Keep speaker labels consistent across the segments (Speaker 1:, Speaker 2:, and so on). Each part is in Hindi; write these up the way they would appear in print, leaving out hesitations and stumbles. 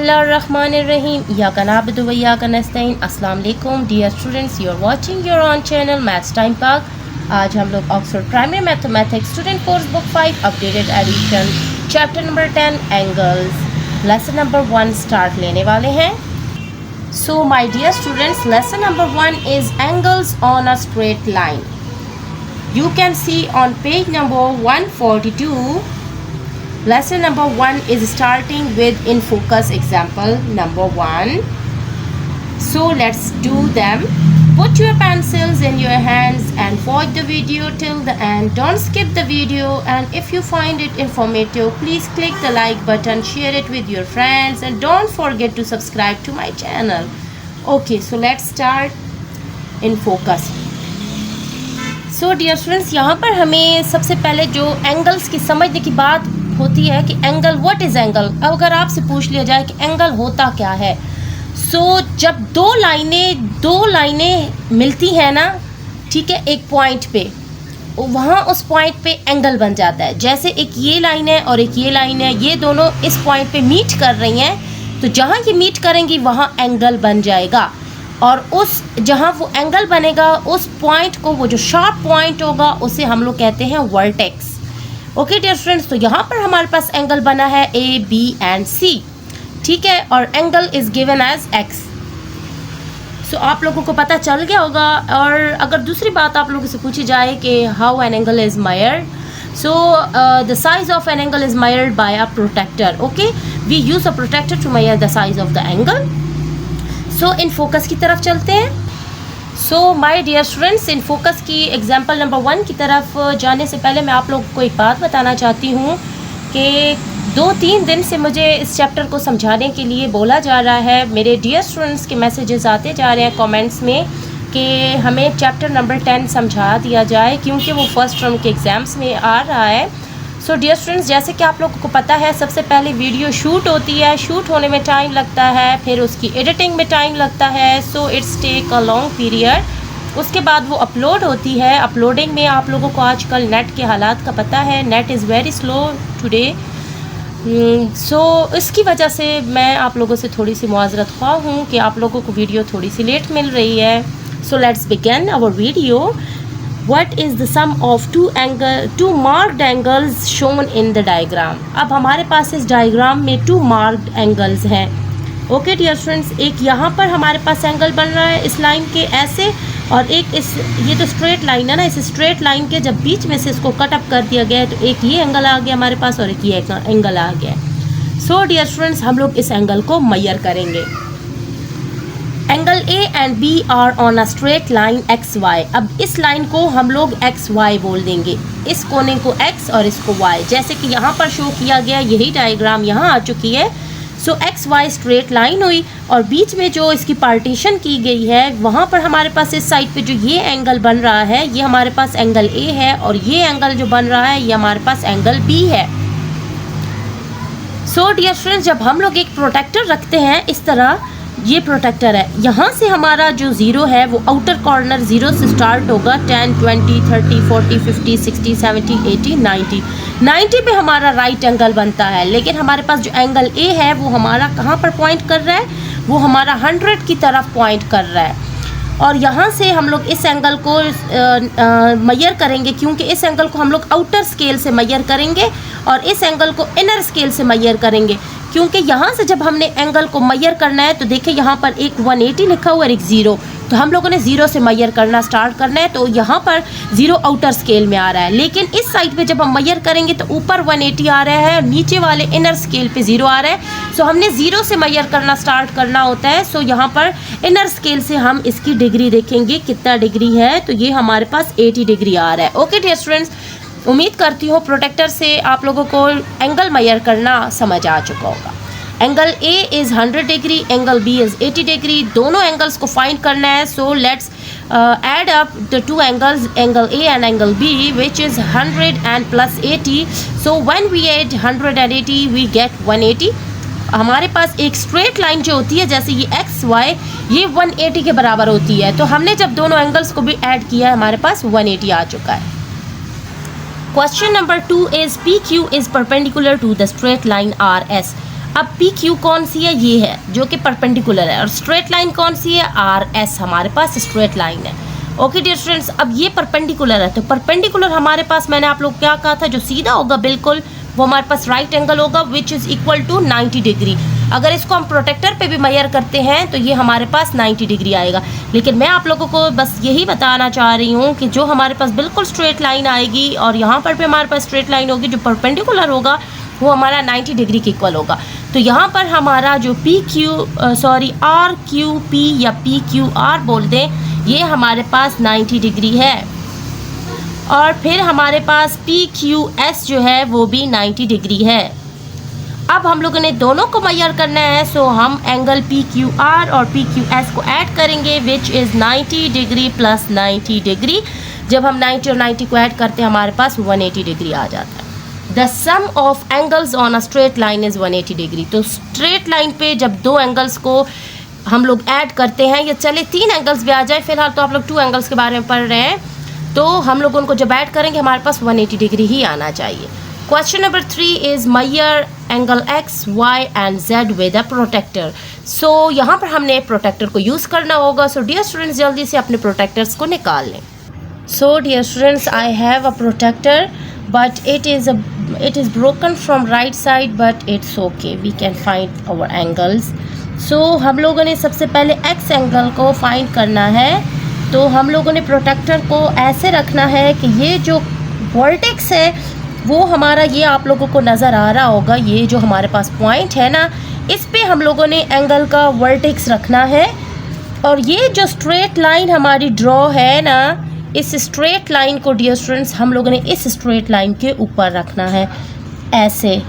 Speaker 1: Bismillahirrahmanirrahim. Iyyaka na'budu wa iyyaka nasta'in. Assalamu alaikum dear students, you are watching your own channel Maths Time Park. आज हम लोग Oxford primary mathematics student course book 5 updated edition chapter number 10 angles lesson number 1 start लेने वाले हैं. So my dear students, lesson number 1 is angles on a straight line. You can see on page number 142. Lesson number 1 is starting with in focus example number 1. So let's do them. Put your pencils in your hands and watch the video till the end. Don't skip the video, and if you find it informative, please click the like button, share it with your friends, and don't forget to subscribe to my channel. Okay, so let's start in focus. So dear students, यहाँ पर हमें सबसे पहले जो एंगल्स की समझने की बात होती है कि एंगल, व्हाट इज़ एंगल. अब अगर आपसे पूछ लिया जाए कि एंगल होता क्या है, सो जब दो लाइनें मिलती हैं ना, ठीक है, एक पॉइंट पे, वहाँ उस पॉइंट पे एंगल बन जाता है. जैसे एक ये लाइन है और एक ये लाइन है, ये दोनों इस पॉइंट पे मीट कर रही हैं, तो जहाँ ये मीट करेंगी वहाँ एंगल बन जाएगा. और उस जहाँ वो एंगल बनेगा, उस पॉइंट को, वो जो शार्प पॉइंट होगा, उसे हम लोग कहते हैं वर्टेक्स. ओके डियर स्टूडेंट्स, तो यहाँ पर हमारे पास एंगल बना है ए बी एंड सी, ठीक है, और angle is given as X. So आप लोगों को पता चल गया होगा. और अगर दूसरी बात आप लोगों से पूछी जाए कि how an angle is measured, so the size of an angle is measured by a protractor. Okay, we use a protractor to measure the size of the angle. So in focus की तरफ चलते हैं. So my dear students, in focus की एग्जांपल नंबर 1 की तरफ जाने से पहले मैं आप लोगों को एक बात बताना चाहती हूँ कि 2-3 दिन से मुझे इस चैप्टर को समझाने के लिए बोला जा रहा है. मेरे डियर स्टूडेंट्स के मैसेजेस आते जा रहे हैं कमेंट्स में कि हमें चैप्टर नंबर 10 समझा दिया जाए, क्योंकि वो फर्स्ट टर्म के एग्ज़ाम्स में आ रहा है. सो डियर स्टूडेंट्स, जैसे कि आप लोगों को पता है, सबसे पहले वीडियो शूट होती है, शूट होने में टाइम लगता है, फिर उसकी एडिटिंग में टाइम लगता है. So it's take a long period. उसके बाद वो अपलोड होती है. अपलोडिंग में आप लोगों को आजकल नेट के हालात का पता है, net is very slow today. So इसकी वजह से मैं आप लोगों से थोड़ी सी मुआज़रत ख्वाह हूँ कि आप लोगों को वीडियो थोड़ी सी लेट मिल रही है. So let's begin our video. What is the sum of two marked angles shown in the diagram? अब हमारे पास इस डायग्राम में 2 marked angles हैं. ओके डियर स्टूडेंट्स, एक यहाँ पर हमारे पास एंगल बन रहा है इस लाइन के ऐसे, और एक इस, ये तो स्ट्रेट लाइन है ना, इस स्ट्रेट लाइन के जब बीच में से इसको कट अप कर दिया गया है, तो एक ये एंगल आ गया हमारे पास और एक ये एंगल आ गया. सो डियर स्टूडेंट्स, हम लोग इस एंगल को मेजर करेंगे. Angle A and B are on a straight line X Y. अब इस लाइन को हम लोग एक्स वाई बोल देंगे, इस कोने को एक्स और इसको वाई, जैसे कि यहाँ पर शो किया गया. यही डायग्राम यहाँ आ चुकी है. सो एक्स वाई स्ट्रेट लाइन हुई, और बीच में जो इसकी पार्टीशन की गई है, वहाँ पर हमारे पास इस साइड पे जो ये एंगल बन रहा है, ये हमारे पास एंगल ए है, और ये एंगल जो बन रहा है, ये हमारे पास एंगल बी है. सो डियर स्टूडेंट्स, जब हम लोग एक प्रोटेक्टर रखते हैं इस तरह, ये प्रोटेक्टर है, यहाँ से हमारा जो ज़ीरो है वो आउटर कॉर्नर ज़ीरो से स्टार्ट होगा. 10, 20, 30, 40, 50, 60, 70, 80, 90 पे हमारा राइट एंगल बनता है. लेकिन हमारे पास जो एंगल ए है वो हमारा कहाँ पर पॉइंट कर रहा है, वो हमारा 100 की तरफ पॉइंट कर रहा है. और यहाँ से हम लोग इस एंगल को मेजर करेंगे, क्योंकि इस एंगल को हम लोग आउटर स्केल से मेजर करेंगे और इस एंगल को इनर स्केल से मेजर करेंगे. क्योंकि यहाँ से जब हमने एंगल को मेजर करना है, तो देखिए यहाँ पर एक 180 लिखा हुआ है, एक 0, तो हम लोगों ने 0 से मेजर करना स्टार्ट करना है. तो यहाँ पर 0 आउटर स्केल में आ रहा है, लेकिन इस साइड पे जब हम मेजर करेंगे तो ऊपर 180 आ रहा है, नीचे वाले इनर स्केल पे 0 आ रहा है. सो हमने 0 से मेजर करना स्टार्ट करना होता है. सो यहाँ पर इनर स्केल से हम इसकी डिग्री देखेंगे कितना डिग्री है, तो ये हमारे पास 80 डिग्री आ रहा है. ओके डियर स्टूडेंट्स, उम्मीद करती हूँ प्रोटेक्टर से आप लोगों को एंगल मेजर करना समझ आ चुका होगा. Angle A is 100 degree, angle B is 80 degree. दोनों एंगल्स को फाइंड करना है. So let's add up the two angles, angle A and angle B, which is 100 and plus 80. So when we add 100 and 80, we get 180. हमारे पास एक स्ट्रेट लाइन जो होती है, जैसे ये एक्स वाई, ये 180 के बराबर होती है. तो हमने जब दोनों एंगल्स को भी ऐड किया है, हमारे पास 180 आ चुका है. Question number 2 is PQ is perpendicular to the straight line RS. अब पी क्यू कौन सी है, ये है जो कि परपेंडिकुलर है, और स्ट्रेट लाइन कौन सी है, आर एस हमारे पास स्ट्रेट लाइन है। ओके डियर स्टूडेंट्स, अब ये परपेंडिकुलर है, तो परपेंडिकुलर हमारे पास मैंने आप लोग क्या कहा था, जो सीधा होगा बिल्कुल वो हमारे पास राइट एंगल होगा which is equal to 90 degree. अगर इसको हम प्रोटेक्टर पे भी मेजर करते हैं तो ये हमारे पास 90 डिग्री आएगा। लेकिन मैं आप लोगों को बस यही बताना चाह रही हूँ कि जो हमारे पास बिल्कुल स्ट्रेट लाइन आएगी और यहाँ पर भी हमारे पास स्ट्रेट लाइन होगी, जो परपेंडिकुलर होगा वो हमारा 90 डिग्री के इक्वल होगा। तो यहाँ पर हमारा जो आर क्यू पी या पी क्यू आर बोल दें, ये हमारे पास 90 डिग्री है, और फिर हमारे पास पी क्यू एस जो है वो भी 90 डिग्री है। अब हम लोगों ने दोनों को मेजर करना है, सो हम एंगल पी क्यू आर और पी क्यू एस को ऐड करेंगे which is 90 degree plus 90 degree. जब हम 90 और 90 को ऐड करते हैं हमारे पास 180 डिग्री आ जाता है। The sum of angles on a straight line is 180 degree. तो स्ट्रेट लाइन पे जब दो एंगल्स को हम लोग ऐड करते हैं, या चले 3 एंगल्स भी आ जाए, फिलहाल तो आप लोग 2 एंगल्स के बारे में पढ़ रहे हैं, तो हम लोग उनको जब ऐड करेंगे हमारे पास 180 डिग्री ही आना चाहिए। Question number 3 is measure angle X Y and Z with a protractor. So यहाँ पर हमने प्रोटेक्टर को यूज़ करना होगा। सो डियर स्टूडेंट्स, जल्दी से अपने प्रोटेक्टर्स को निकाल लें। So dear students, I have a protractor but it is broken from right side, but it's okay, we can find our angles. So हम लोगों ने सबसे पहले x एंगल को फाइंड करना है। तो हम लोगों ने प्रोटेक्टर को ऐसे रखना है कि ये जो वर्टेक्स है वो हमारा, ये आप लोगों को नज़र आ रहा होगा, ये जो हमारे पास पॉइंट है ना, इस पे हम लोगों ने एंगल का वर्टेक्स रखना है। और ये जो स्ट्रेट लाइन हमारी ड्रॉ है ना, इस स्ट्रेट लाइन को डियर स्टूडेंट्स हम लोगों ने इस स्ट्रेट लाइन के ऊपर रखना है ऐसे।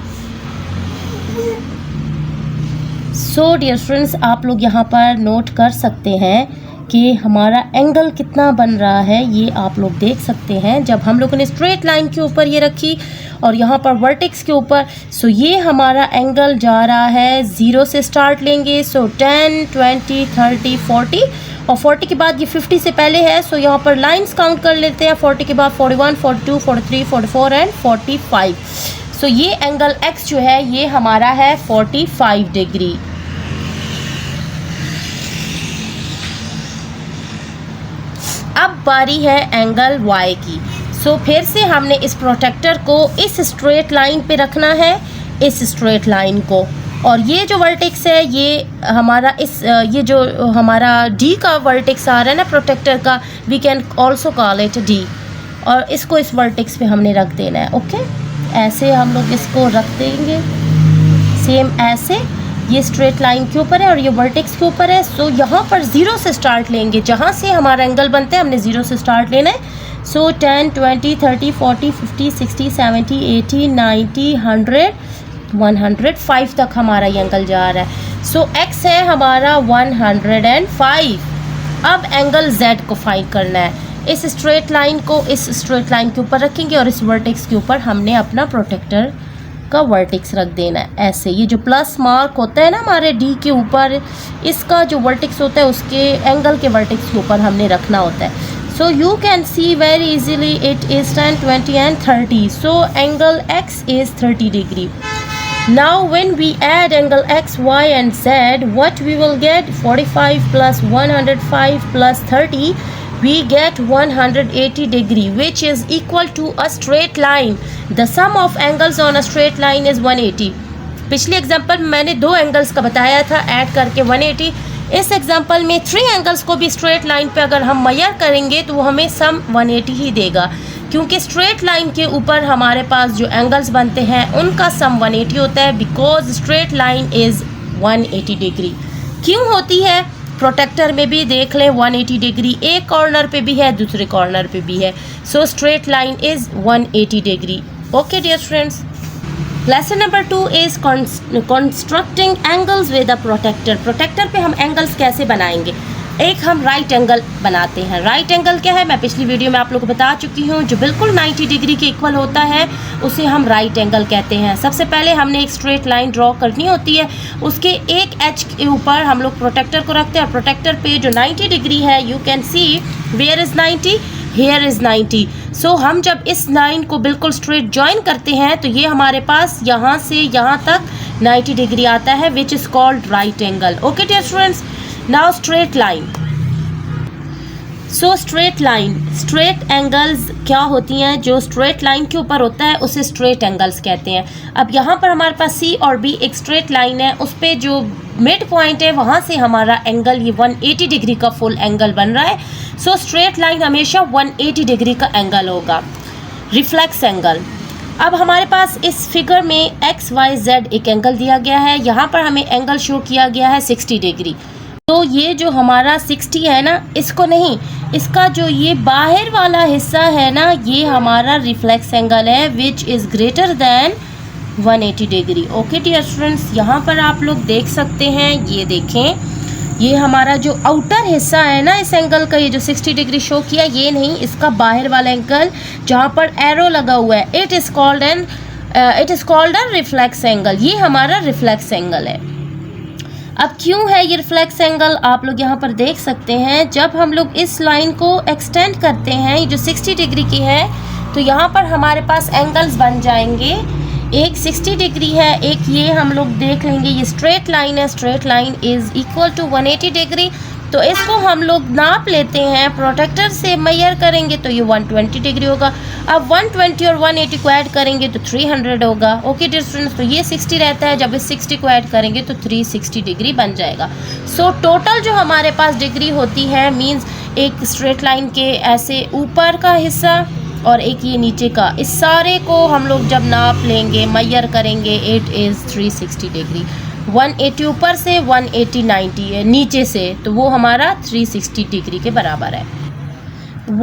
Speaker 1: सो डियर स्टूडेंट्स, आप लोग यहाँ पर नोट कर सकते हैं कि हमारा एंगल कितना बन रहा है, ये आप लोग देख सकते हैं। जब हम लोगों ने स्ट्रेट लाइन के ऊपर ये रखी और यहाँ पर वर्टेक्स के ऊपर, सो ये हमारा एंगल जा रहा है 0 से स्टार्ट लेंगे। सो 10, 20, 30, 40, और 40 के बाद ये 50 से पहले है, सो यहाँ पर लाइंस काउंट कर लेते हैं। 40 के बाद 41, 42, 43, 44 एंड 45। सो ये एंगल x जो है ये हमारा है 45 डिग्री। अब बारी है एंगल y की। सो फिर से हमने इस प्रोटेक्टर को इस स्ट्रेट लाइन पे रखना है, इस स्ट्रेट लाइन को, और ये जो वर्टेक्स है ये हमारा ये जो हमारा D का वर्टेक्स आ रहा है ना प्रोटेक्टर का, we can also call it D, और इसको इस वर्टेक्स पे हमने रख देना है। ओके, ऐसे हम लोग इसको रख देंगे सेम ऐसे। ये स्ट्रेट लाइन के ऊपर है और ये वर्टेक्स के ऊपर है। सो यहाँ पर 0 से स्टार्ट लेंगे, जहाँ से हमारा एंगल बनते हैं हमने 0 से स्टार्ट लेना है। सो 10, 20, 30, 40, 50, 60, 70, 80, 90, 100, 105 तक हमारा ये एंगल जा रहा है। सो x है हमारा 105। अब एंगल z को फाइंड करना है। इस स्ट्रेट लाइन को इस स्ट्रेट लाइन के ऊपर रखेंगे और इस वर्टेक्स के ऊपर हमने अपना प्रोटेक्टर का वर्टेक्स रख देना है ऐसे। ये जो प्लस मार्क होता है ना हमारे D के ऊपर, इसका जो वर्टेक्स होता है उसके एंगल के वर्टेक्स के ऊपर हमने रखना होता है। So you can see very easily it is 10, 20 and 30. So angle x is 30 degree. Now when we add angle x, y and z, what we will get? 45 plus 105 plus 30, we get 180 degree, which is equal to a straight line. The sum of angles on a straight line is 180. पिछले एग्जाम्पल में मैंने 2 एंगल्स का बताया था ऐड करके 180। इस एग्जाम्पल में 3 एंगल्स को भी स्ट्रेट लाइन पे अगर हम मेजर करेंगे तो वो हमें सम 180 ही देगा, क्योंकि स्ट्रेट लाइन के ऊपर हमारे पास जो एंगल्स बनते हैं उनका सम 180 होता है, because straight line is 180 degree. क्यों होती है? प्रोटेक्टर में भी देख लें 180 डिग्री, एक कॉर्नर पे भी है दूसरे कॉर्नर पे भी है। So straight line is 180 degree. Okay dear students, lesson number 2 is constructing angles with a protractor. Protractor पे हम एंगल्स कैसे बनाएंगे? एक हम राइट एंगल बनाते हैं। राइट एंगल क्या है मैं पिछली वीडियो में आप लोगों को बता चुकी हूँ, जो बिल्कुल 90 डिग्री के इक्वल होता है उसे हम राइट एंगल कहते हैं। सबसे पहले हमने एक स्ट्रेट लाइन ड्रॉ करनी होती है, उसके एक एच के ऊपर हम लोग प्रोटेक्टर को रखते हैं, और प्रोटेक्टर पे जो 90 डिग्री है, you can see where is 90, here is 90। सो हम जब इस लाइन को बिल्कुल स्ट्रेट ज्वाइन करते हैं तो ये हमारे पास यहाँ से यहाँ तक 90 डिग्री आता है, which is called right angle. Okay dear students, now straight line. So straight line, straight angles क्या होती हैं? जो स्ट्रेट लाइन के ऊपर होता है उसे स्ट्रेट एंगल्स कहते हैं। अब यहाँ पर हमारे पास सी और बी एक स्ट्रेट लाइन है, उस पर जो मिड पॉइंट है वहाँ से हमारा एंगल ये 180 डिग्री का फुल एंगल बन रहा है। सो स्ट्रेट लाइन हमेशा 180 डिग्री का एंगल होगा। रिफ्लेक्स एंगल, अब हमारे पास इस फिगर में एक्स वाई जेड एक एंगल दिया गया है, यहाँ पर हमें एंगल शो किया गया है 60 डिग्री। तो ये जो हमारा 60 है ना, इसको नहीं, इसका जो ये बाहर वाला हिस्सा है ना, ये हमारा रिफ्लेक्स एंगल है which is greater than 180 degree. Okay dear students, यहाँ पर आप लोग देख सकते हैं, ये देखें, ये हमारा जो आउटर हिस्सा है ना इस एंगल का, ये जो 60 डिग्री शो किया, ये नहीं, इसका बाहर वाला एंगल जहाँ पर एरो लगा हुआ है, it is called an reflex angle. ये हमारा रिफ्लेक्स एंगल है। अब क्यों है ये रिफ्लेक्स एंगल, आप लोग यहाँ पर देख सकते हैं। जब हम लोग इस लाइन को एक्सटेंड करते हैं, ये जो 60 डिग्री की है, तो यहाँ पर हमारे पास एंगल्स बन जाएंगे। एक 60 डिग्री है, एक ये हम लोग देख लेंगे, ये स्ट्रेट लाइन है, straight line is equal to 180 degree. तो इसको हम लोग नाप लेते हैं, प्रोटेक्टर से मेजर करेंगे तो ये 120 डिग्री होगा। अब 120 और 180 को ऐड करेंगे तो 300 होगा। ओके डियर स्टूडेंट्स, तो ये 60 रहता है, जब इस 60 को ऐड करेंगे तो 360 डिग्री बन जाएगा। सो टोटल जो हमारे पास डिग्री होती है, मीन्स एक स्ट्रेट लाइन के ऐसे ऊपर का हिस्सा और एक ये नीचे का, इस सारे को हम लोग जब नाप लेंगे, मेजर करेंगे, इट इज़ 360 डिग्री। 180 ऊपर से, 180 90 है नीचे से, तो वो हमारा 360 डिग्री के बराबर है।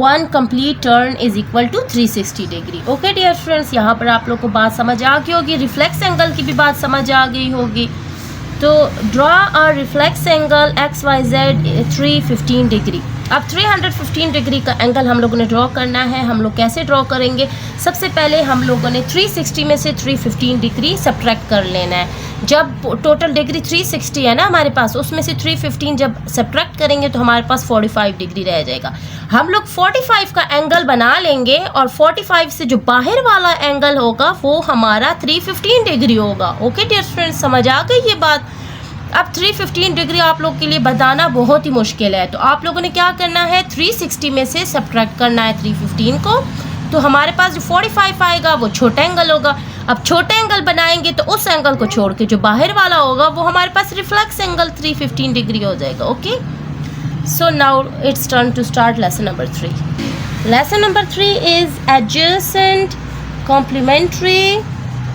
Speaker 1: 1 complete turn is equal to 360 degree. Okay dear students, यहाँ पर आप लोग को बात समझ आ गई होगी, रिफ्लेक्स एंगल की भी बात समझ आ गई होगी। तो draw a reflex angle X Y Z 315 degree. अब 315 डिग्री का एंगल हम लोगों ने ड्रॉ करना है। हम लोग कैसे ड्रॉ करेंगे? सबसे पहले हम लोगों ने 360 में से 315 डिग्री सब्ट्रैक्ट कर लेना है। जब टोटल डिग्री 360 है ना हमारे पास, उसमें से 315 जब सब्ट्रैक्ट करेंगे तो हमारे पास 45 डिग्री रह जाएगा। हम लोग 45 का एंगल बना लेंगे और 45 से जो बाहर वाला एंगल होगा वो हमारा 315 डिग्री होगा। ओके डियर स्टूडेंट्स, समझ आ गई ये बात? अब 315 डिग्री आप लोग के लिए बताना बहुत ही मुश्किल है, तो आप लोगों ने क्या करना है, 360 में से सब्ट्रैक्ट करना है 315 को, तो हमारे पास जो 45 आएगा वो छोटा एंगल होगा। अब छोटा एंगल बनाएंगे तो उस एंगल को छोड़ के जो बाहर वाला होगा वो हमारे पास रिफ्लेक्स एंगल 315 डिग्री हो जाएगा। Okay, so now it's turn to start lesson number 3। Lesson number 3 is adjacent, complementary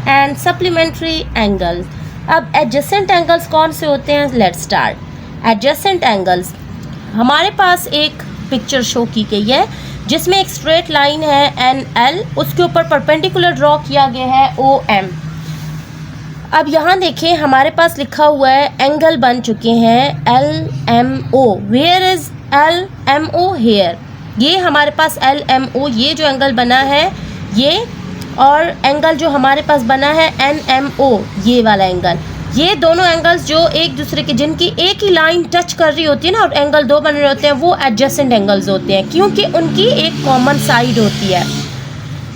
Speaker 1: and supplementary angles. अब एडजेसेंट एंगल्स कौन से होते हैं? Let's start. एडजेसेंट एंगल्स, हमारे पास एक पिक्चर शो की गई है जिसमें एक स्ट्रेट लाइन है NL, उसके ऊपर परपेंडिकुलर ड्रॉ किया गया है OM। अब यहाँ देखें, हमारे पास लिखा हुआ है एंगल बन चुके हैं LMO। Where is LMO? Here. ये हमारे पास LMO, ये जो एंगल बना है ये, और एंगल जो हमारे पास बना है NMO, ये वाला एंगल, ये दोनों एंगल्स जो एक दूसरे के, जिनकी एक ही लाइन टच कर रही होती है ना और एंगल दो बन रहे होते हैं, वो एडजेसेंट एंगल्स होते हैं, क्योंकि उनकी एक कॉमन साइड होती है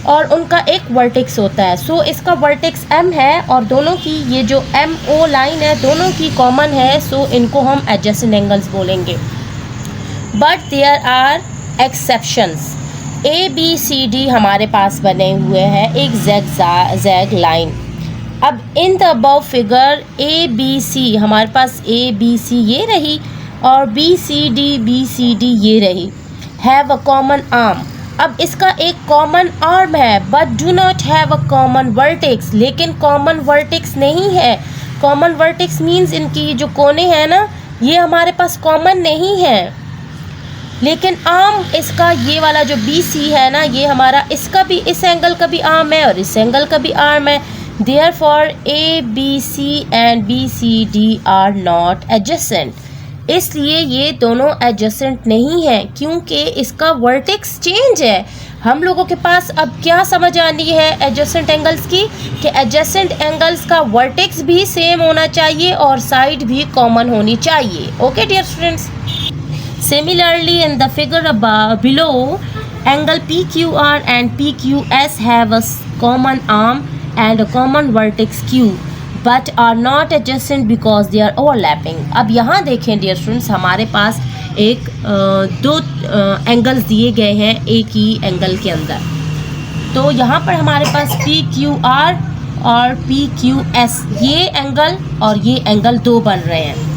Speaker 1: और उनका एक वर्टेक्स होता है। सो इसका वर्टेक्स M है और दोनों की ये जो MO लाइन है दोनों की कॉमन है, सो इनको हम एडजेसेंट एंगल्स बोलेंगे। But there are exceptions. ABCD हमारे पास बने हुए हैं एक zigzag लाइन। अब in the above figure ABC, हमारे पास ABC ये रही और BCD ये रही, हैव अ कॉमन आर्म। अब इसका एक कॉमन आर्म है but do not have a common vertex, लेकिन कॉमन वर्टेक्स नहीं है। कॉमन वर्टेक्स मीन्स इनकी जो कोने हैं ना, ये हमारे पास कॉमन नहीं है, लेकिन आर्म इसका ये वाला जो BC है ना, ये हमारा, इसका भी, इस एंगल का भी आर्म है और इस एंगल का भी आर्म है। Therefore ABC and BCD are not adjacent। इसलिए ये दोनों एडजेसेंट नहीं है क्योंकि इसका वर्टेक्स चेंज है। हम लोगों के पास अब क्या समझ आनी है एडजेसेंट एंगल्स की, कि एडजेसेंट एंगल्स का वर्टेक्स भी सेम होना चाहिए और साइड भी कॉमन होनी चाहिए। Okay dear students, similarly in the figure below, angle PQR and PQS have a common arm and a common vertex Q, but are not adjacent because they are overlapping. अब यहाँ देखें डियर स्टूडेंट्स, हमारे पास एक दो एंगल्स दिए गए हैं एक ही एंगल के अंदर। तो यहाँ पर हमारे पास पी क्यू आर और पी क्यू एस, ये एंगल और ये एंगल दो बन रहे हैं।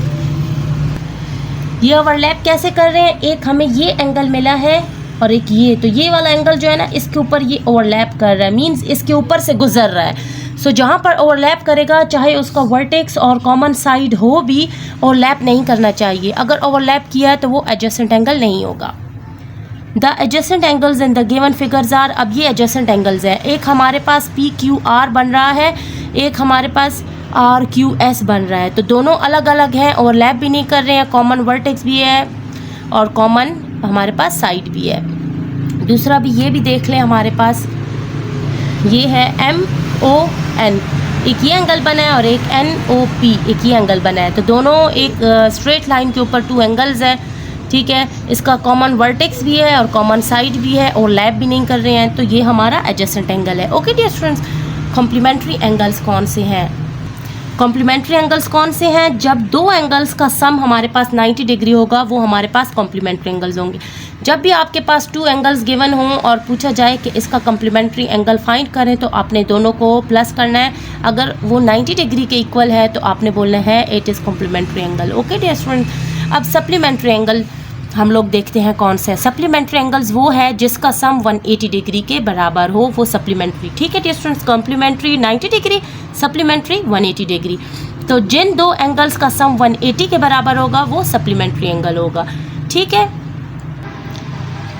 Speaker 1: ये ओवरलैप कैसे कर रहे हैं, एक हमें ये एंगल मिला है और एक ये, तो ये वाला एंगल जो है ना इसके ऊपर ये ओवरलैप कर रहा है, मींस इसके ऊपर से गुजर रहा है। सो जहाँ पर ओवरलैप करेगा चाहे उसका वर्टेक्स और कॉमन साइड हो भी ओवरलैप नहीं करना चाहिए। अगर ओवरलैप किया है तो वो एडजेसेंट एंगल नहीं होगा। The adjacent angles in the given figures are, अब ये एडजेसेंट एंगल्स है, एक हमारे पास पी क्यू आर बन रहा है, एक हमारे पास आर क्यू एस बन रहा है। तो दोनों अलग अलग हैं, ओवरलैप भी नहीं कर रहे हैं, कॉमन वर्टेक्स भी है और कॉमन हमारे पास साइड भी है। दूसरा भी ये भी देख लें, हमारे पास ये है एम ओ एन, एक ये एंगल बना है और एक एन ओ पी, एक ये एंगल बना है। तो दोनों एक स्ट्रेट लाइन के ऊपर टू एंगल्स है, ठीक है। इसका कॉमन वर्टेक्स भी है और कॉमन साइड भी है, ओवरलैप भी नहीं कर रहे हैं, तो ये हमारा एडजेसेंट एंगल है। Okay dear students, complementary angles कौन से हैं? कॉम्प्लीमेंट्री एंगल्स कौन से हैं? जब दो एंगल्स का सम हमारे पास 90 डिग्री होगा वो हमारे पास कॉम्प्लीमेंट्री एंगल्स होंगे। जब भी आपके पास टू एंगल्स गिवन हों और पूछा जाए कि इसका कॉम्प्लीमेंट्री एंगल फाइंड करें तो आपने दोनों को प्लस करना है। अगर वो 90 डिग्री के इक्वल है तो आपने बोलना है it is complementary angle. Okay dear student, अब सप्लीमेंट्री एंगल हम लोग देखते हैं कौन से हैं। सप्लीमेंट्री एंगल्स वो है जिसका सम 180 डिग्री के बराबर हो, वो सप्लीमेंट्री, ठीक है dear students. Complementary 90 degree, supplementary 180 degree. तो जिन दो एंगल्स का सम 180 के बराबर होगा वो सप्लीमेंट्री एंगल होगा, ठीक है।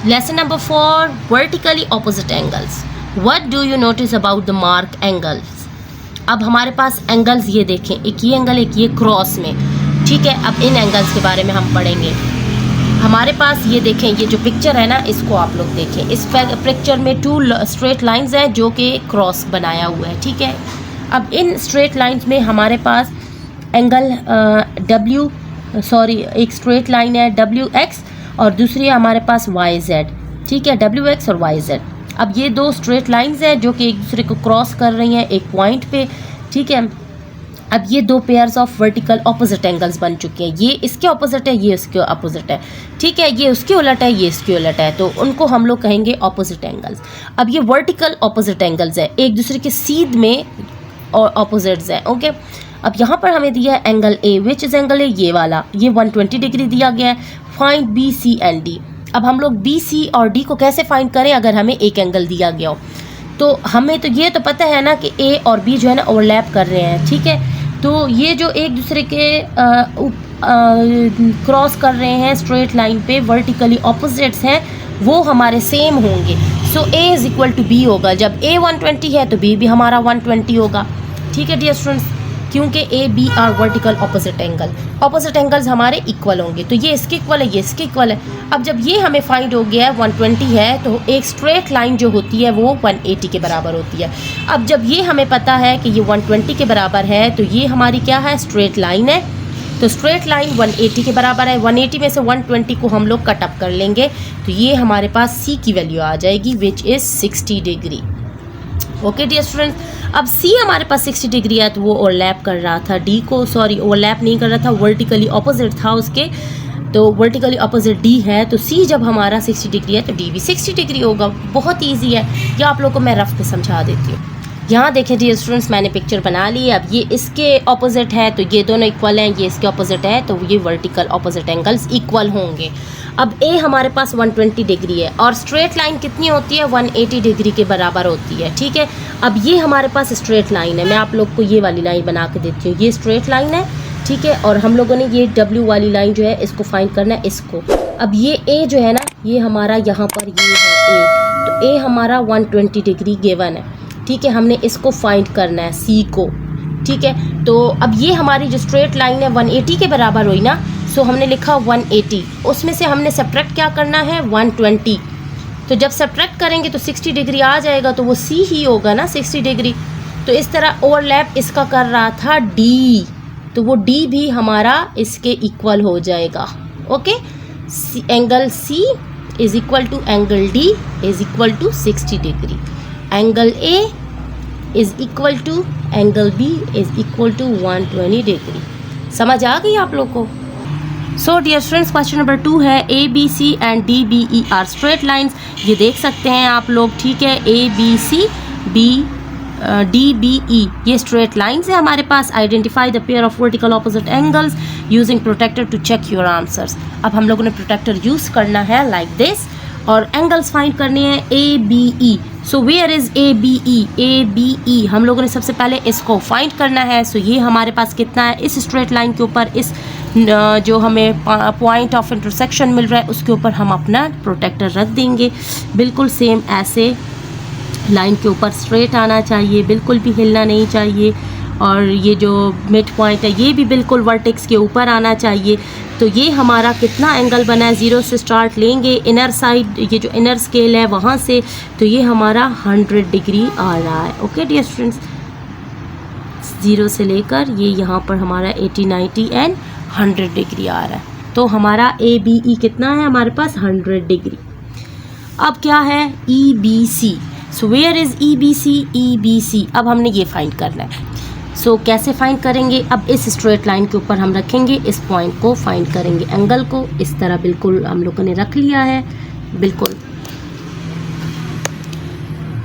Speaker 1: Lesson number 4, vertically opposite angles. What do you notice about the mark angles? अब हमारे पास एंगल्स ये देखें, एक ये एंगल एक ये क्रॉस में, ठीक है। अब इन एंगल्स के बारे में हम पढ़ेंगे। हमारे पास ये देखें, ये जो पिक्चर है ना इसको आप लोग देखें, इस पिक्चर में टू स्ट्रेट लाइंस हैं जो कि क्रॉस बनाया हुआ है, ठीक है। अब इन स्ट्रेट लाइंस में हमारे पास एंगल एक स्ट्रेट लाइन है WX और दूसरी है हमारे पास YZ, ठीक है, WX और YZ। अब ये दो स्ट्रेट लाइंस हैं जो कि एक दूसरे को क्रॉस कर रही हैं एक पॉइंट पे, ठीक है। अब ये दो pairs of vertical opposite angles बन चुके हैं, ये इसके ऑपोजिट है ये इसके ऑपोजिट है, ठीक है, ये उसके उलट है ये इसके उलट है, तो उनको हम लोग कहेंगे ऑपोजिट एंगल्स। अब ये वर्टिकल ऑपोजिट एंगल्स है, एक दूसरे के सीध में और ऑपोजिट्स हैं, ओके। अब यहाँ पर हमें दिया है angle A, which is angle है ये वाला, ये 120 डिग्री दिया गया है। Find B, C and D। अब हम लोग B, C और D को कैसे फाइंड करें अगर हमें एक एंगल दिया गया हो? तो हमें तो ये तो पता है ना कि A और B जो है ना ओवरलैप कर रहे हैं, ठीक है। तो ये जो एक दूसरे के क्रॉस कर रहे हैं स्ट्रेट लाइन पे, वर्टिकली ऑपोजिट्स हैं, वो हमारे सेम होंगे। So A is equal to B होगा। जब A 120 है तो B भी हमारा 120 होगा, ठीक है डियर स्टूडेंट्स, क्योंकि A B are vertical opposite angle, opposite angles हमारे इक्वल होंगे। तो ये इसके इक्वल है ये इसके इक्वल है। अब जब ये हमें फाइंड हो गया है 120 है तो एक स्ट्रेट लाइन जो होती है वो 180 के बराबर होती है। अब जब ये हमें पता है कि ये 120 के बराबर है तो ये हमारी क्या है, स्ट्रेट लाइन है। तो स्ट्रेट लाइन 180 के बराबर है, 180 में से 120 को हम लोग कट अप कर लेंगे तो ये हमारे पास C की वैल्यू आ जाएगी which is 60 degree. Okay dear students, अब C हमारे पास 60 डिग्री है तो वो ओवरलैप कर रहा था D को, सॉरी ओवरलैप नहीं कर रहा था, वर्टिकली ऑपोजिट था उसके, तो वर्टिकली ऑपोजिट D है। तो C जब हमारा 60 डिग्री है तो D भी 60 डिग्री होगा। बहुत ईजी है, ये आप लोगों को मैं रफ पे समझा देती हूँ। यहाँ देखें डियर स्टूडेंट्स, मैंने पिक्चर बना ली। अब ये इसके ऑपोजिट है तो ये दोनों इक्वल हैं, ये इसके ऑपोजिट है तो ये वर्टिकल ऑपोजिट एंगल्स इक्वल होंगे। अब A हमारे पास 120 डिग्री है और स्ट्रेट लाइन कितनी होती है, 180 डिग्री के बराबर होती है, ठीक है। अब ये हमारे पास स्ट्रेट लाइन है, मैं आप लोग को ये वाली लाइन बना के देती हूँ, ये स्ट्रेट लाइन है, ठीक है। और हम लोगों ने ये W वाली लाइन जो है इसको फाइंड करना है, इसको। अब ये A जो है ना ये हमारा यहाँ पर ये है A, तो A हमारा 120 डिग्री गिवन है, ठीक है। हमने इसको फाइंड करना है C को, ठीक है। तो अब ये हमारी जो स्ट्रेट लाइन है 180 के बराबर हुई ना, सो हमने लिखा 180, उसमें से हमने सब्ट्रैक्ट क्या करना है 120। तो जब सब्ट्रैक्ट करेंगे तो 60 डिग्री आ जाएगा तो वो C ही होगा ना 60 डिग्री। तो इस तरह ओवरलैप इसका कर रहा था D, तो वो D भी हमारा इसके इक्वल हो जाएगा, okay. Angle C is equal to angle D is equal to 60 degree. Angle A is equal to angle B is equal to 120 degree. समझ आ गई आप लोग को? So dear students, question number 2 है A B C and D B E are straight lines. ये देख सकते हैं आप लोग, ठीक है, A B C B D B E ये स्ट्रेट लाइंस है हमारे पास। Identify the pair of vertical opposite angles using protractor to check your answers. अब हम लोगों ने प्रोटेक्टर यूज करना है लाइक दिस और एंगल्स फाइंड करने हैं A B E. So where is A B E? A B E हम लोगों ने सबसे पहले इसको फाइंड करना है। सो ये हमारे पास कितना है? इस स्ट्रेट लाइन के ऊपर, इस जो हमें पॉइंट ऑफ इंटरसेक्शन मिल रहा है उसके ऊपर हम अपना प्रोटेक्टर रख देंगे। बिल्कुल सेम ऐसे लाइन के ऊपर स्ट्रेट आना चाहिए, बिल्कुल भी हिलना नहीं चाहिए। और ये जो मिड पॉइंट है ये भी बिल्कुल वर्टेक्स के ऊपर आना चाहिए। तो ये हमारा कितना एंगल बना है? 0 से स्टार्ट लेंगे, इनर साइड ये जो इनर स्केल है वहाँ से, तो ये हमारा 100 डिग्री आ रहा है। ओके डियर स्टूडेंट्स, 0 से लेकर ये यहाँ पर हमारा 80, 90 एंड 100 डिग्री आ रहा है। तो हमारा ए बी ई कितना है हमारे पास? 100 डिग्री। अब क्या है? E B C. So where is E B C? E B C अब हमने ये फाइंड करना है। सो कैसे फाइंड करेंगे? अब इस स्ट्रेट लाइन के ऊपर हम रखेंगे, इस पॉइंट को फाइंड करेंगे, एंगल को इस तरह बिल्कुल हम लोगों ने रख लिया है। बिल्कुल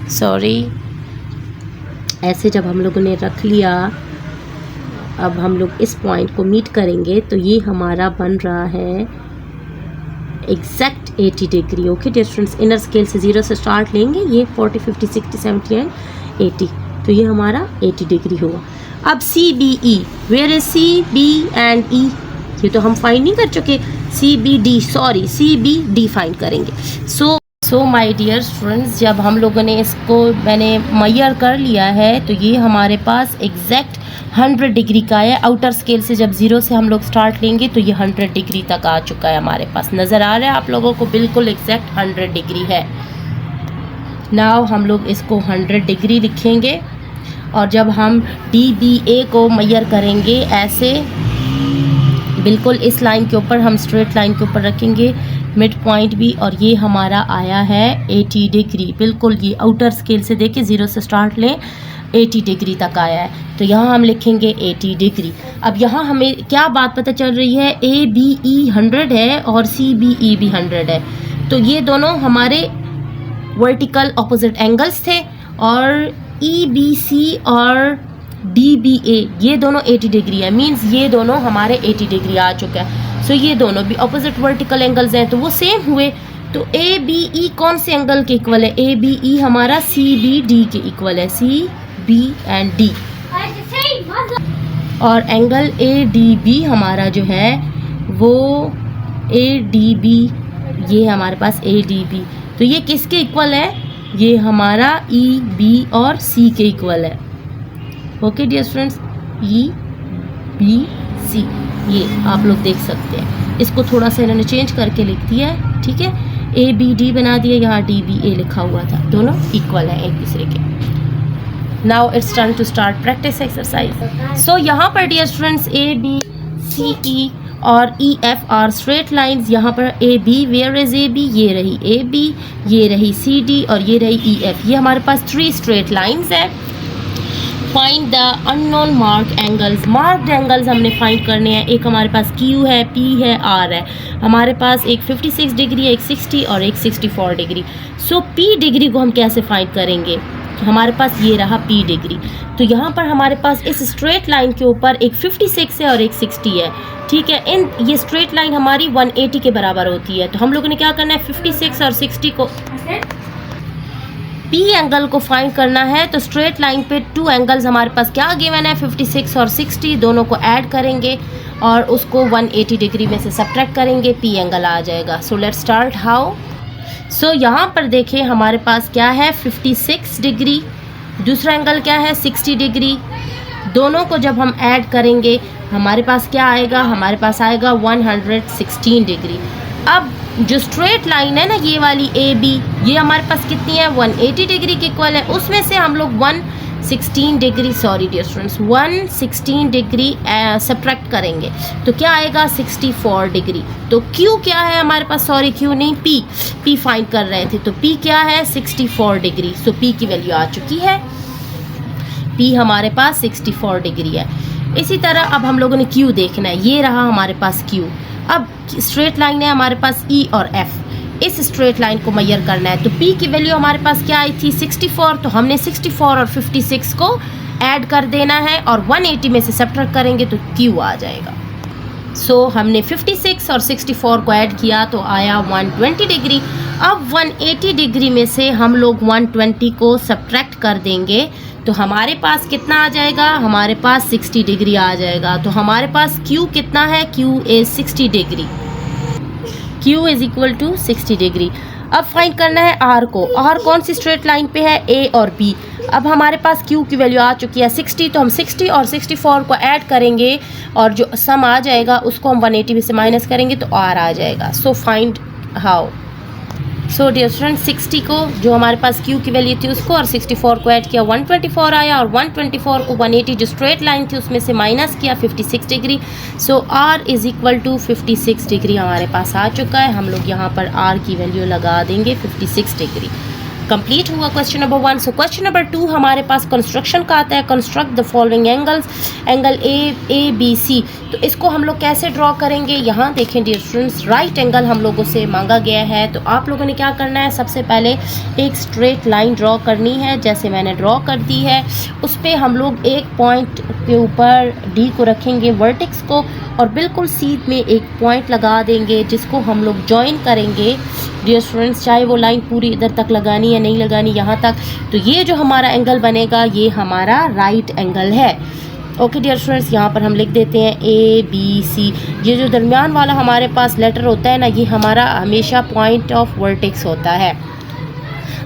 Speaker 1: सॉरी, ऐसे जब हम लोगों ने रख लिया, अब हम लोग इस पॉइंट को मीट करेंगे तो ये हमारा बन रहा है exact 80 degree. Okay dear students, inner scale से 0 से स्टार्ट लेंगे, ये 40, 50, 60, 70 एंड 80, तो ये हमारा 80 डिग्री हुआ। अब C B E, where is C B and E? ये तो हम फाइंड नहीं कर चुके, C B D, sorry C B D find करेंगे। सो माय डियर स्टूडेंट्स, जब हम लोगों ने इसको मैंने मेजर कर लिया है तो ये हमारे पास एग्जैक्ट 100 डिग्री का है। आउटर स्केल से जब 0 से हम लोग स्टार्ट लेंगे तो ये 100 डिग्री तक आ चुका है हमारे पास। नज़र आ रहा है आप लोगों को? बिल्कुल एग्जैक्ट 100 डिग्री है। नाउ हम लोग इसको 100 डिग्री लिखेंगे और जब हम डी बी ए को मेजर करेंगे ऐसे बिल्कुल इस लाइन के ऊपर, हम स्ट्रेट लाइन के ऊपर रखेंगे मिड पॉइंट भी, और ये हमारा आया है 80 डिग्री। बिल्कुल ये आउटर स्केल से देखिए 0 से स्टार्ट लें, 80 डिग्री तक आया है। तो यहाँ हम लिखेंगे 80 डिग्री। अब यहाँ हमें क्या बात पता चल रही है? ए बी ई 100 है और सी बी ई भी 100 है। तो ये दोनों हमारे वर्टिकल ऑपोजिट एंगल्स थे और ई बी सी और डी बी ए ये दोनों 80 डिग्री है। मीन्स ये दोनों हमारे 80 डिग्री आ चुका है। सो ये दोनों भी ऑपोजिट वर्टिकल एंगल्स हैं तो वो सेम हुए। तो ए बी ई कौन से एंगल के इक्वल है? ए बी ई हमारा सी बी डी के इक्वल है, सी बी एंड डी। और एंगल ए डी बी हमारा जो है वो ए डी बी, ये हमारे पास ए डी बी, तो ये किसके इक्वल है? ये हमारा ई बी और सी के इक्वल है। Okay dear students, E B C ये आप लोग देख सकते हैं। इसको थोड़ा सा इन्होंने चेंज करके लिख दिया है, ठीक है, ए बी डी बना दिया, यहाँ डी बी ए लिखा हुआ था, दोनों इक्वल हैं एक दूसरे के। Now it's turn to start practice exercise. So यहाँ पर dear students A B C E और E F are straight lines. यहाँ पर A B, where is A B? ये रही ए बी, ये रही सी डी और ये रही ई एफ। ये हमारे पास 3 स्ट्रेट लाइंस है। Find the unknown mark angles. Marked angles हमने फाइंड करने हैं। एक हमारे पास Q है, P है, R है। हमारे पास एक 56 डिग्री है, एक 60 और एक 64 डिग्री। सो P डिग्री को हम कैसे फाइंड करेंगे? हमारे पास ये रहा P डिग्री। तो यहाँ पर हमारे पास इस स्ट्रेट लाइन के ऊपर एक 56 है और एक 60 है, ठीक है। ये स्ट्रेट लाइन हमारी 180 के बराबर होती है। तो हम लोगों ने क्या करना है? 56 और 60 को P एंगल को फाइंड करना है। तो स्ट्रेट लाइन पे 2 एंगल्स हमारे पास क्या गिवन है? 56 और 60, दोनों को ऐड करेंगे और उसको 180 डिग्री में से सब्ट्रैक्ट करेंगे, P एंगल आ जाएगा। So let's start how. So यहाँ पर देखें हमारे पास क्या है? 56 डिग्री। दूसरा एंगल क्या है? 60 डिग्री। दोनों को जब हम ऐड करेंगे हमारे पास क्या आएगा? हमारे पास आएगा 116 डिग्री। अब जो स्ट्रेट लाइन है ना ये वाली ए बी, ये हमारे पास कितनी है? 180 डिग्री के इक्वल है। उसमें से हम लोग 116 degree, sorry dear students, 116 degree subtract करेंगे तो क्या आएगा? 64 डिग्री। तो Q क्या है हमारे पास? सॉरी Q नहीं, P फाइंड कर रहे थे। तो P क्या है? 64 डिग्री। सो P की वैल्यू आ चुकी है। P हमारे पास 64 डिग्री है। इसी तरह अब हम लोगों ने Q देखना है, ये रहा हमारे पास Q। अब स्ट्रेट लाइन है हमारे पास E और F, इस स्ट्रेट लाइन को मेजर करना है। तो P की वैल्यू हमारे पास क्या आई थी 64, तो हमने 64 और 56 को ऐड कर देना है और 180 में से सब्ट्रैक्ट करेंगे तो Q आ जाएगा। सो हमने 56 और 64 को ऐड किया तो आया 120 डिग्री। अब 180 डिग्री में से हम लोग 120 को सब्ट्रैक्ट कर देंगे तो हमारे पास कितना आ जाएगा, हमारे पास 60 डिग्री आ जाएगा। तो हमारे पास Q कितना है, Q is 60 degree, Q is equal to 60 degree. अब फाइंड करना है R को। R कौन सी स्ट्रेट लाइन पे है, A और B। अब हमारे पास Q की वैल्यू आ चुकी है 60, तो हम 60 और 64 को ऐड करेंगे और जो सम आ जाएगा उसको हम 180 में से माइनस करेंगे तो R आ जाएगा। So find how. So dear student 60 को जो हमारे पास Q की वैल्यू थी उसको और 64 को ऐड किया 124 आया और 124 को 180 जो स्ट्रेट लाइन थी उसमें से माइनस किया 56 degree. So R is equal to 56 degree हमारे पास आ चुका है। हम लोग यहाँ पर R की वैल्यू लगा देंगे 56 डिग्री। कंप्लीट हुआ question number 1। So question number 2 हमारे पास कंस्ट्रक्शन का आता है। Construct the following angles, angle A B C. तो इसको हम लोग कैसे ड्रॉ करेंगे, यहाँ देखें डियर स्टूडेंट्स, राइट एंगल हम लोगों से मांगा गया है। तो आप लोगों ने क्या करना है, सबसे पहले एक स्ट्रेट लाइन ड्रॉ करनी है, जैसे मैंने ड्रॉ कर दी है। उस पर हम लोग एक पॉइंट के ऊपर डी को रखेंगे, वर्टेक्स को, और बिल्कुल सीध में एक पॉइंट लगा देंगे जिसको हम लोग ज्वाइन करेंगे डियर स्टूडेंट्स। चाहे वो लाइन पूरी इधर तक लगानी या नहीं लगानी, यहाँ तक। तो ये जो हमारा एंगल बनेगा ये हमारा राइट एंगल है। ओके डियर स्टूडेंट्स, यहाँ पर हम लिख देते हैं ABC। ये जो दरमियान वाला हमारे पास लेटर होता है ना, ये हमारा हमेशा पॉइंट ऑफ वर्टेक्स होता है।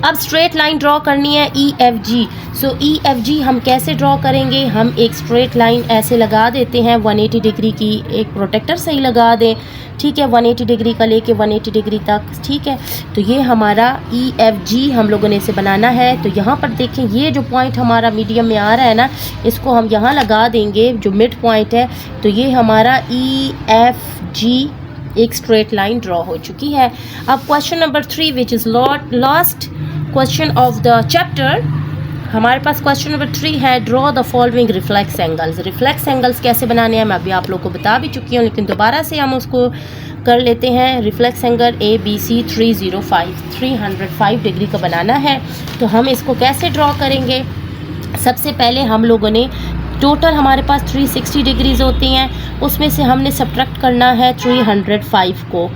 Speaker 1: अब स्ट्रेट लाइन ड्रॉ करनी है EFG। सो EFG हम कैसे ड्रॉ करेंगे, हम एक स्ट्रेट लाइन ऐसे लगा देते हैं 180 डिग्री की, एक प्रोटेक्टर सही लगा दें, ठीक है, 180 डिग्री का लेके 180 डिग्री तक, ठीक है। तो ये हमारा EFG हम लोगों ने इसे बनाना है। तो यहाँ पर देखें, ये जो पॉइंट हमारा मीडियम में आ रहा है ना, इसको हम यहाँ लगा देंगे जो मिड पॉइंट है। तो ये हमारा EFG एक स्ट्रेट लाइन ड्रॉ हो चुकी है। अब question number 3 which is last question of the chapter, हमारे पास क्वेश्चन नंबर 3 है, draw the following reflex angles. Reflex angles कैसे बनाने हैं मैं अभी आप लोग को बता भी चुकी हूँ, लेकिन दोबारा से हम उसको कर लेते हैं। रिफ्लेक्स एंगल ABC 305 डिग्री का बनाना है। तो हम इसको कैसे ड्रॉ करेंगे, सबसे पहले हम लोगों ने टोटल हमारे पास 360 डिग्रीज होती हैं, उसमें से हमने सब्ट्रैक्ट करना है 305 को।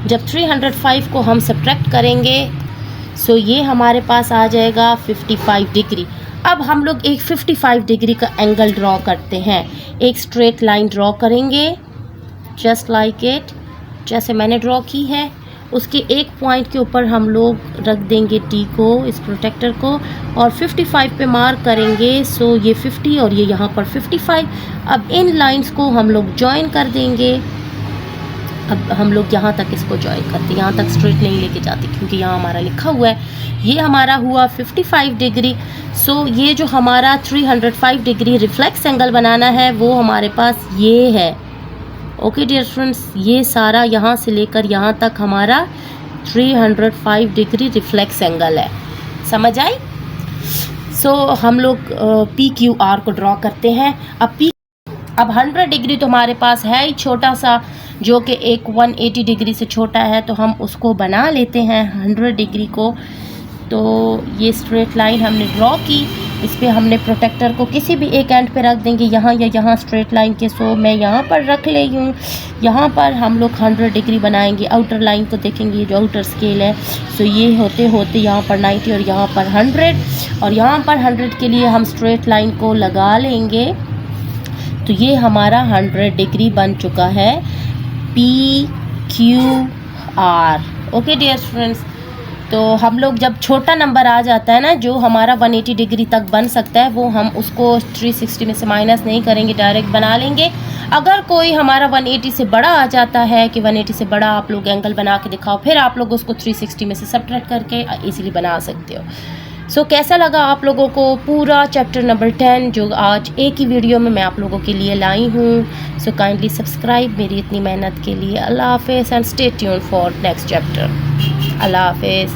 Speaker 1: जब 305 को हम सब्ट्रैक्ट करेंगे सो ये हमारे पास आ जाएगा 55 डिग्री। अब हम लोग एक 55 डिग्री का एंगल ड्रॉ करते हैं, एक स्ट्रेट लाइन ड्रॉ करेंगे जस्ट लाइक इट, जैसे मैंने ड्रॉ की है। उसके एक पॉइंट के ऊपर हम लोग रख देंगे टी को, इस प्रोटेक्टर को, और 55 पे मार्क करेंगे। सो ये 50 और ये यहाँ पर 55। अब इन लाइंस को हम लोग ज्वाइन कर देंगे। अब हम लोग यहाँ तक इसको ज्वाइन करते हैं, यहाँ तक स्ट्रेट नहीं लेके जाते क्योंकि यहाँ हमारा लिखा हुआ है। ये हमारा हुआ 55 डिग्री। सो ये जो हमारा 305 डिग्री रिफ्लेक्स एंगल बनाना है वो हमारे पास ये है। ओके डियर स्टूडेंट्स, ये सारा यहाँ से लेकर यहाँ तक हमारा 305 डिग्री रिफ्लेक्स एंगल है, समझ आई। सो हम लोग PQR को ड्रॉ करते हैं। अब 100 डिग्री तो हमारे पास है ही छोटा सा, जो कि एक 180 डिग्री से छोटा है, तो हम उसको बना लेते हैं 100 डिग्री को। तो ये स्ट्रेट लाइन हमने ड्रॉ की, इस पर हमने प्रोटेक्टर को किसी भी एक एंड पे रख देंगे, यहाँ या यहाँ स्ट्रेट लाइन के। सो मैं यहाँ पर रख ले हूँ, यहाँ पर हम लोग 100 डिग्री बनाएंगे। आउटर लाइन को देखेंगे, जो आउटर स्केल है, सो ये होते होते यहाँ पर 90 और यहाँ पर 100, और यहाँ पर 100 के लिए हम स्ट्रेट लाइन को लगा लेंगे। तो ये हमारा 100 डिग्री बन चुका है PQR। ओके डियर स्टूडेंट्स, तो हम लोग जब छोटा नंबर आ जाता है ना, जो हमारा 180 डिग्री तक बन सकता है, वो हम उसको 360 में से माइनस नहीं करेंगे, डायरेक्ट बना लेंगे। अगर कोई हमारा 180 से बड़ा आ जाता है कि 180 से बड़ा आप लोग एंगल बना के दिखाओ, फिर आप लोग उसको 360 में से सब्ट्रैक्ट करके इजीली बना सकते हो। सो कैसा लगा आप लोगों को पूरा चैप्टर नंबर 10 जो आज एक ही वीडियो में मैं आप लोगों के लिए लाई हूँ। सो काइंडली सब्सक्राइब मेरी इतनी मेहनत के लिए। अल्लाह हाफिज़ and stay tuned for next chapter. अल्लाह हाफिज़।